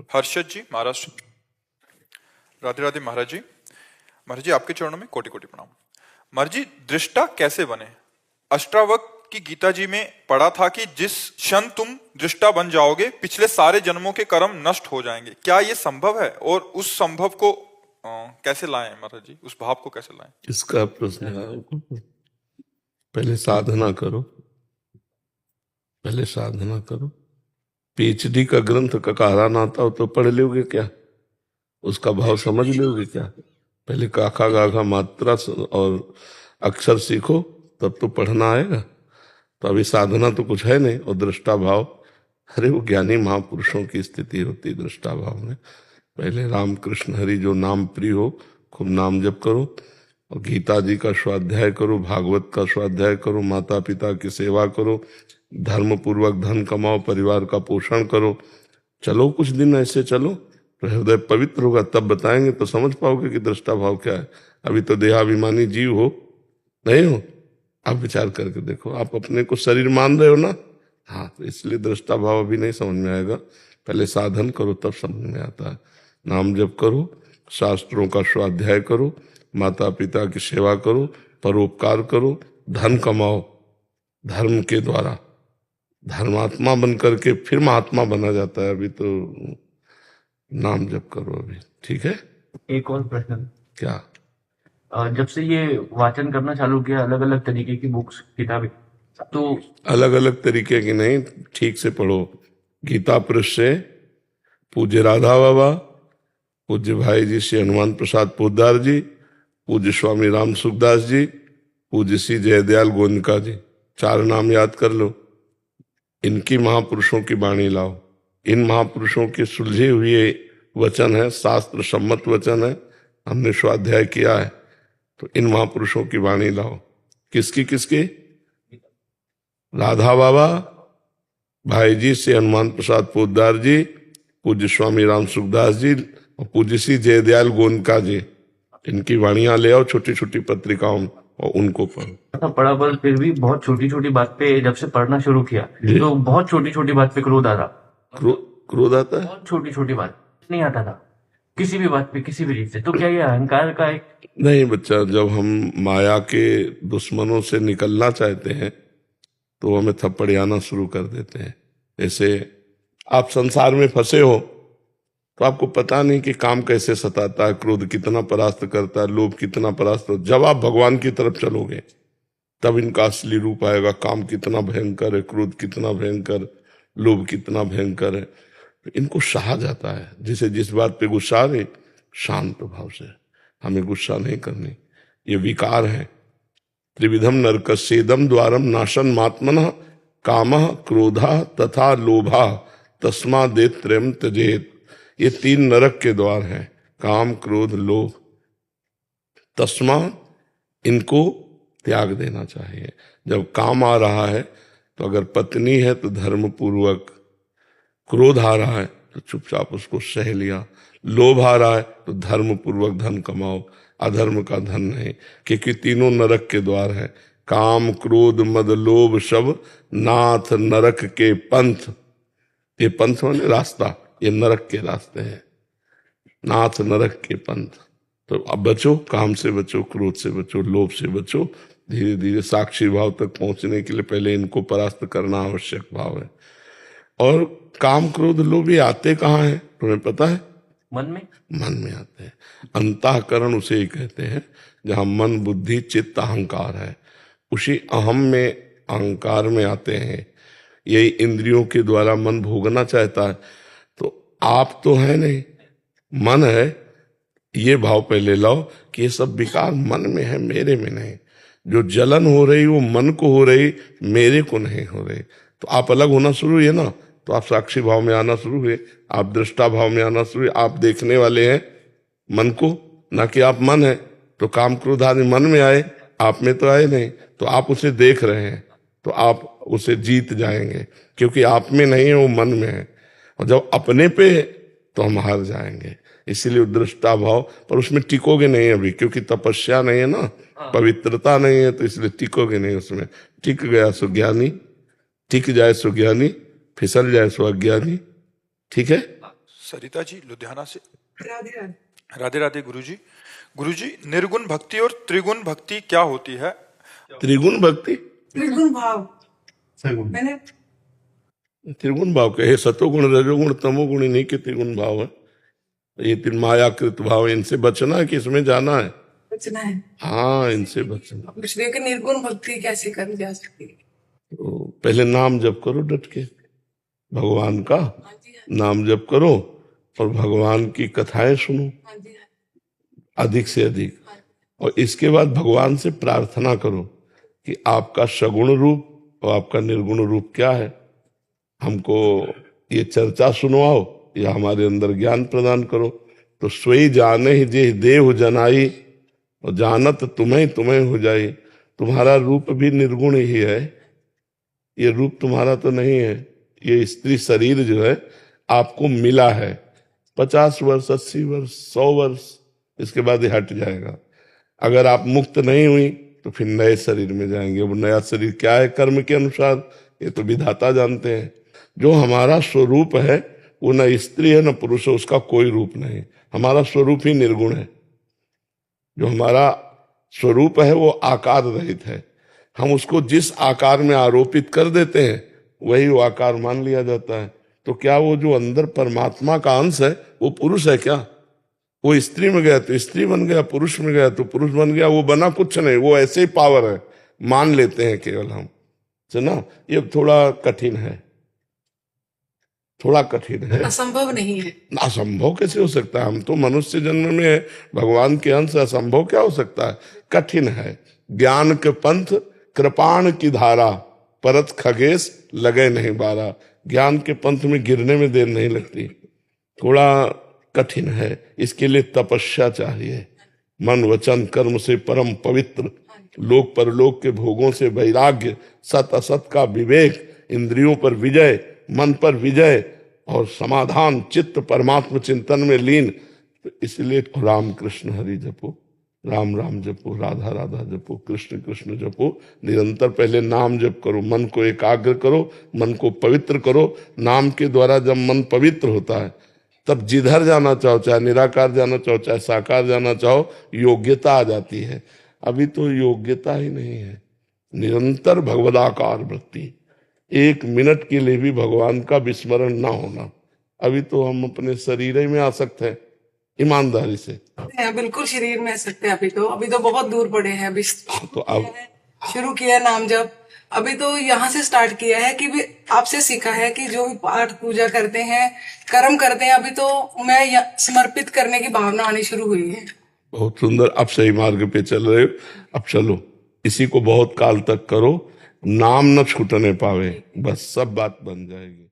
करो। हर्षद जी, महाराष्ट्र। राधे राधे महाराज जी। महाराज जी, आपके चरणों में कोटि कोटि प्रणाम। महाराज जी, दृष्टा कैसे बने? अष्टावक्र की गीता जी में पढ़ा था कि जिस क्षण तुम दृष्टा बन जाओगे पिछले सारे जन्मों के कर्म नष्ट हो जाएंगे। क्या ये संभव है? और उस संभव को कैसे लाएं महाराज जी? उस भाव को कैसे लाएं? इसका प्रश्न है, पहले साधना करो, पहले साधना करो। पीएचडी का ग्रंथ ककारा ना आता हो तो पढ़ लोगे क्या? उसका भाव समझ लोगे क्या? पहले काखा गाघा मात्रा और अक्षर सीखो, तब तो पढ़ना आएगा। तो अभी साधना तो कुछ है नहीं। और दृष्टा भाव, अरे वो ज्ञानी महापुरुषों की स्थिति होती दृष्टा भाव में। पहले राम कृष्ण हरि जो नाम प्रिय हो, खूब नाम जप करो, और गीता जी का स्वाध्याय करो, भागवत का स्वाध्याय करो, माता पिता की सेवा करो, धर्म पूर्वक धन कमाओ, परिवार का पोषण करो। चलो कुछ दिन ऐसे चलो तो हृदय पवित्र होगा, तब बताएंगे तो समझ पाओगे कि दृष्टा भाव क्या है। अभी तो देहाभिमानी जीव हो, नहीं हो। आप विचार करके देखो, आप अपने को शरीर मान रहे हो ना, हाँ, तो इसलिए दृष्टा भाव अभी नहीं समझ में आएगा। पहले साधन करो तब समझ में आता है। नाम जप करो, शास्त्रों का स्वाध्याय करो, माता पिता की सेवा करो, परोपकार करो, धन कमाओ धर्म के द्वारा। धर्मात्मा बन करके फिर महात्मा बना जाता है। अभी तो नाम जप करो अभी, ठीक है। एक और प्रश्न। क्या? जब से ये वाचन करना चालू किया अलग अलग तरीके की बुक्स किताबें, तो अलग अलग तरीके की नहीं, ठीक से पढ़ो। गीता पृष्ठ से पूज्य राधा बाबा, पूज्य भाई जी श्री हनुमान प्रसाद पोद्दार जी, पूज्य स्वामी राम सुखदास जी, पूज्य श्री जयदयाल गोयनका जी, 4 नाम याद कर लो। इनकी महापुरुषों की वाणी लाओ। इन महापुरुषों के सुलझे हुए वचन है, शास्त्र सम्मत वचन है, हमने स्वाध्याय किया है। तो इन महापुरुषों की वाणी लाओ। किसकी किसकी? राधा बाबा, भाई जी से हनुमान प्रसाद पोद्दार जी, पूज्य स्वामी राम सुखदास जी और पूज्य श्री जयदयाल गोयनका जी। इनकी वाणियां ले आओ छोटी छोटी पत्रिकाओं में और उनको पढ़ो। पढ़ा, पर फिर भी बहुत छोटी छोटी बात पे जब से पढ़ना शुरू किया तो बहुत छोटी छोटी बात पे क्रोध आ रहा। क्रोध आता है? बहुत छोटी छोटी बात नहीं आता था किसी भी बात पे, किसी भी रीत से। तो क्या ये अहंकार का एक? नहीं बच्चा, जब हम माया के दुश्मनों से निकलना चाहते हैं तो हमें थप्पड़ियाना शुरू कर देते हैं। ऐसे आप संसार में फंसे हो तो आपको पता नहीं कि काम कैसे सताता है, क्रोध कितना परास्त करता है, लोभ कितना परास्त। जब आप भगवान की तरफ चलोगे तब इनका असली रूप आएगा। काम कितना भयंकर है, क्रोध कितना भयंकर, लोभ कितना भयंकर है। इनको सहा जाता है। जिसे जिस बात पे गुस्सा आ रही, शांत भाव से, हमें गुस्सा नहीं करनी। ये विकार है। त्रिविधम नरकस्येदम द्वारम नाशन मात्मनः कामः क्रोधा तथा लोभा तस्मादेत त्रयम त्यजेत। ये 3 नरक के द्वार हैं, काम क्रोध लोभ। तस्मा, इनको त्याग देना चाहिए। जब काम आ रहा है तो अगर पत्नी है तो धर्म पूर्वक, क्रोध आ रहा है तो चुपचाप उसको सह लिया, लोभ आ रहा है तो धर्म पूर्वक धन कमाओ, अधर्म का धन नहीं। क्योंकि तीनों नरक के द्वार हैं। काम क्रोध मद लोभ सब नाथ नरक के पंथ। ये पंथ माने रास्ता, ये नरक के रास्ते हैं। नाथ नरक के पंथ। तो अब बचो, काम से बचो, क्रोध से बचो, लोभ से बचो। धीरे धीरे साक्षी भाव तक पहुंचने के लिए पहले इनको परास्त करना आवश्यक भाव है। और काम क्रोध लोभ ये आते कहाँ हैं तुम्हें पता है? मन में। मन में आते हैं। अंतःकरण उसे ही कहते हैं जहां मन बुद्धि चित्त अहंकार है। उसी अहम में, अहंकार में आते हैं। यही इंद्रियों के द्वारा मन भोगना चाहता है। तो आप तो है नहीं, मन है। ये भाव पहले लाओ कि ये सब विकार मन में है, मेरे में नहीं। जो जलन हो रही वो मन को हो रही, मेरे को नहीं हो रही। तो आप अलग होना शुरू हुए ना, तो आप साक्षी भाव में आना शुरू हुए, आप दृष्टा भाव में आना शुरू हुए। आप देखने वाले हैं मन को, ना कि आप मन है। तो काम क्रोध आदि मन में आए, आप में तो आए नहीं। तो आप उसे देख रहे हैं तो आप उसे जीत जाएंगे, क्योंकि आप में नहीं है, वो मन में है। और जब अपने पे तो हम हार जाएंगे। इसीलिए दृष्टा भाव, पर उसमें टिकोगे नहीं अभी, क्योंकि तपस्या नहीं है ना, पवित्रता नहीं है, तो इसलिए टिकोगे नहीं उसमें। टिक गया सो ज्ञानी, टिक जाए सो ज्ञानी, फिसल जाए सो अज्ञानी। ठीक है। सरिता जी लुधियाना से। राधे राधे। राधे राधे गुरुजी। गुरुजी, निर्गुण भक्ति और त्रिगुण भक्ति क्या होती है? त्रिगुण भक्ति, त्रिगुण भाव मैंने त्रिगुण भाव कहे, सतोगुण रजोगुण तमोगुण, इन्हीं के त्रिगुण भाव है। ये तीन मायाकृत भाव है, इनसे बचना है कि इसमें जाना है? बचना है। हाँ, इनसे बचना। इसलिए कि निर्गुण भक्ति कैसे करी जा सकती है? तो पहले नाम जप करो डट के, भगवान का हाँ जी हाँ, नाम जप करो और भगवान की कथाएं सुनो हाँ जी हाँ, अधिक से अधिक। हाँ जी। और इसके बाद भगवान से प्रार्थना करो कि आपका सगुण रूप और आपका निर्गुण रूप क्या है, हमको ये चर्चा सुनवाओ या हमारे अंदर ज्ञान प्रदान करो। तो सोई जाने ही जे देव जनाई और जानत तुम्हें तुम्हें हो जाए। तुम्हारा रूप भी निर्गुण ही है, ये रूप तुम्हारा तो नहीं है। ये स्त्री शरीर जो है आपको मिला है 50 वर्ष 80 वर्ष 100 वर्ष, इसके बाद ये हट जाएगा। अगर आप मुक्त नहीं हुई तो फिर नए शरीर में जाएंगे। वो नया शरीर क्या है कर्म के अनुसार, ये तो विधाता जानते हैं। जो हमारा स्वरूप है वो न स्त्री है न पुरुष है, उसका कोई रूप नहीं। हमारा स्वरूप ही निर्गुण है। जो हमारा स्वरूप है वो आकार रहित है। हम उसको जिस आकार में आरोपित कर देते हैं वही वो आकार मान लिया जाता है। तो क्या वो जो अंदर परमात्मा का अंश है वो पुरुष है क्या? वो स्त्री में गया तो स्त्री बन गया, पुरुष में गया तो पुरुष बन गया। वो बना कुछ नहीं, वो ऐसे ही पावर है, मान लेते हैं केवल हम, सुना। ये थोड़ा कठिन है, थोड़ा कठिन है। असंभव नहीं है। असंभव कैसे हो सकता है? हम तो मनुष्य जन्म में है, भगवान के अंश, असंभव क्या हो सकता है? कठिन है। ज्ञान के पंथ कृपाण की धारा, परत खगेश लगे नहीं बारा। ज्ञान के पंथ में गिरने में देर नहीं लगती, थोड़ा कठिन है। इसके लिए तपस्या चाहिए, मन वचन कर्म से परम पवित्र, लोक परलोक के भोगों से वैराग्य, सत असत का विवेक, इंद्रियों पर विजय, मन पर विजय और समाधान, चित्त परमात्म चिंतन में लीन। तो इसलिए राम कृष्ण हरि जपो, राम राम जपो, राधा राधा जपो, कृष्ण कृष्ण जपो। निरंतर पहले नाम जप करो, मन को एकाग्र करो, मन को पवित्र करो। नाम के द्वारा जब मन पवित्र होता है तब जिधर जाना चाहो, चाहे निराकार जाना चाहो चाहे साकार जाना चाहो, योग्यता आ जाती है। अभी तो योग्यता ही नहीं है। निरंतर भगवदाकार वृत्ति, 1 मिनट के लिए भी भगवान का विस्मरण ना होना। अभी तो हम अपने शरीर ही में आसक्त हैं, ईमानदारी से। बिल्कुल शरीर में सकते हैं। अभी तो बहुत दूर पड़े हैं। अभी तो अब शुरू किया नाम जप, अभी तो यहाँ से स्टार्ट किया है कि भी आपसे सीखा है कि जो भी पाठ पूजा करते हैं, कर्म करते हैं, अभी तो मैं समर्पित करने की भावना आनी शुरू हुई है। बहुत सुंदर, अब सही मार्ग पे चल रहे हो। अब चलो, इसी को बहुत काल तक करो, नाम न छूटने पावे, बस सब बात बन जाएगी।